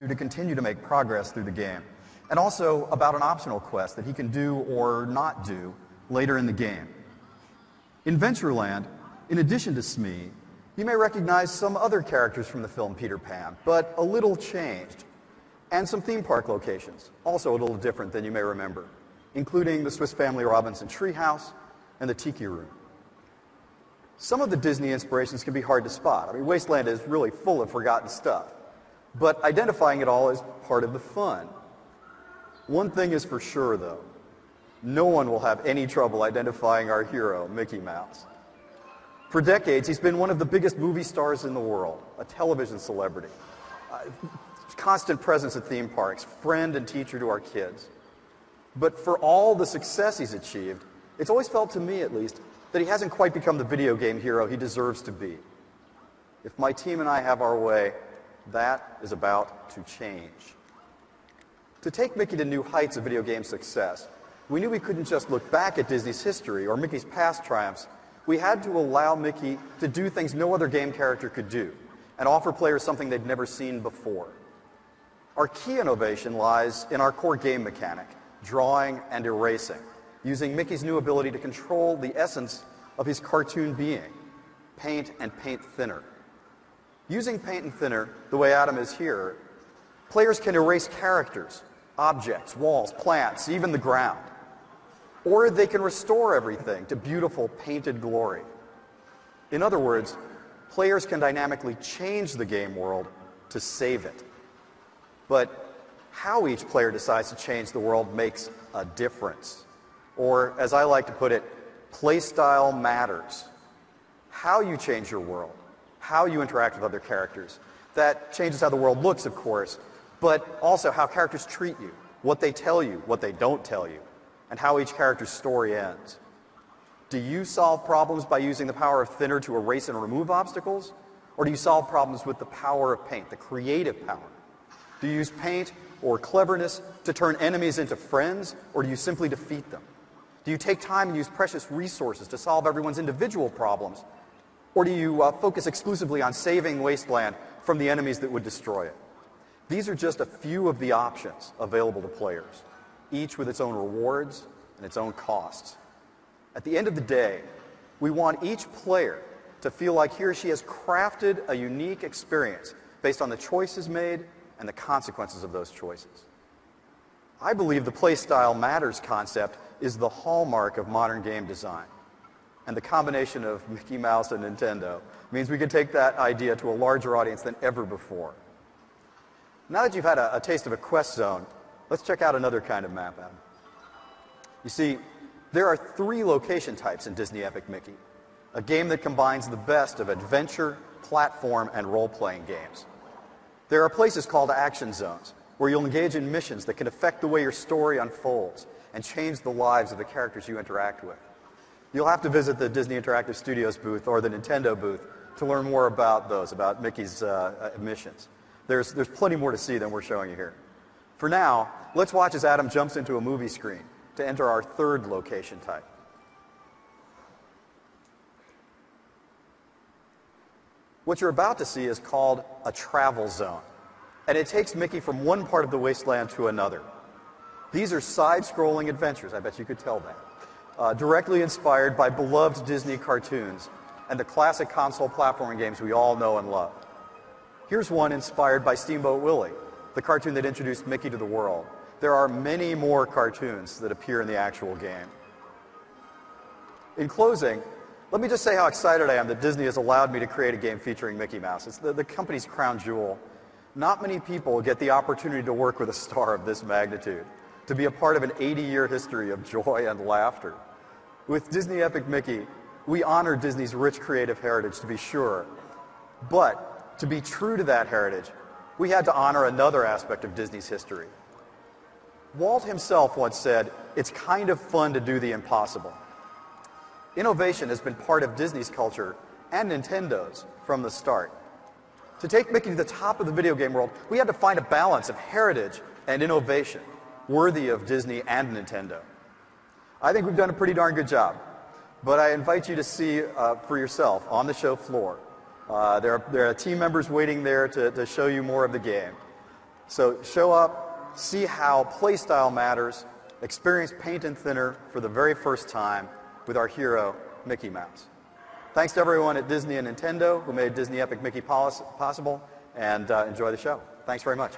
to continue to make progress through the game, and also about an optional quest that he can do or not do later in the game. In Ventureland, in addition to Smee, you may recognize some other characters from the film Peter Pan, but a little changed, and some theme park locations, also a little different than you may remember, including the Swiss Family Robinson Treehouse and the Tiki Room. Some of the Disney inspirations can be hard to spot. I mean, Wasteland is really full of forgotten stuff, but identifying it all is part of the fun. One thing is for sure, though. No one will have any trouble identifying our hero, Mickey Mouse. For decades, he's been one of the biggest movie stars in the world, a television celebrity, constant presence at theme parks, friend and teacher to our kids. But for all the success he's achieved, it's always felt to me, at least, that he hasn't quite become the video game hero he deserves to be. If my team and I have our way, that is about to change. To take Mickey to new heights of video game success, we knew we couldn't just look back at Disney's history or Mickey's past triumphs. We had to allow Mickey to do things no other game character could do and offer players something they'd never seen before. Our key innovation lies in our core game mechanic, drawing and erasing, using Mickey's new ability to control the essence of his cartoon being, paint and paint thinner. Using paint and thinner, the way Adam is here, players can erase characters, objects, walls, plants, even the ground. Or they can restore everything to beautiful painted glory. In other words, players can dynamically change the game world to save it. But how each player decides to change the world makes a difference. Or, as I like to put it, play style matters. How you change your world, how you interact with other characters, that changes how the world looks, of course, but also how characters treat you, what they tell you, what they don't tell you, and how each character's story ends. Do you solve problems by using the power of thinner to erase and remove obstacles? Or do you solve problems with the power of paint, the creative power? Do you use paint or cleverness to turn enemies into friends, or do you simply defeat them? Do you take time and use precious resources to solve everyone's individual problems, or do you focus exclusively on saving Wasteland from the enemies that would destroy it? These are just a few of the options available to players, each with its own rewards and its own costs. At the end of the day, we want each player to feel like he or she has crafted a unique experience based on the choices made and the consequences of those choices. I believe the play style matters concept is the hallmark of modern game design. And the combination of Mickey Mouse and Nintendo means we can take that idea to a larger audience than ever before. Now that you've had a taste of a quest zone, let's check out another kind of map, Adam. You see, there are 3 location types in Disney Epic Mickey, a game that combines the best of adventure, platform, and role-playing games. There are places called action zones, where you'll engage in missions that can affect the way your story unfolds and change the lives of the characters you interact with. You'll have to visit the Disney Interactive Studios booth or the Nintendo booth to learn more about those, about Mickey's missions. There's plenty more to see than we're showing you here. For now, let's watch as Adam jumps into a movie screen to enter our 3rd location type. What you're about to see is called a travel zone, and it takes Mickey from one part of the wasteland to another. These are side-scrolling adventures, I bet you could tell that, directly inspired by beloved Disney cartoons and the classic console platforming games we all know and love. Here's one inspired by Steamboat Willie, the cartoon that introduced Mickey to the world. There are many more cartoons that appear in the actual game. In closing, let me just say how excited I am that Disney has allowed me to create a game featuring Mickey Mouse. It's the company's crown jewel. Not many people get the opportunity to work with a star of this magnitude, to be a part of an 80-year history of joy and laughter. With Disney Epic Mickey, we honor Disney's rich creative heritage, to be sure, but to be true to that heritage, we had to honor another aspect of Disney's history. Walt himself once said, "It's kind of fun to do the impossible." Innovation has been part of Disney's culture and Nintendo's from the start. To take Mickey to the top of the video game world, we had to find a balance of heritage and innovation worthy of Disney and Nintendo. I think we've done a pretty darn good job, but I invite you to see for yourself on the show floor. There are team members waiting there to show you more of the game. So show up, see how play style matters, experience paint and thinner for the very first time with our hero, Mickey Mouse. Thanks to everyone at Disney and Nintendo who made Disney Epic Mickey possible, and enjoy the show. Thanks very much.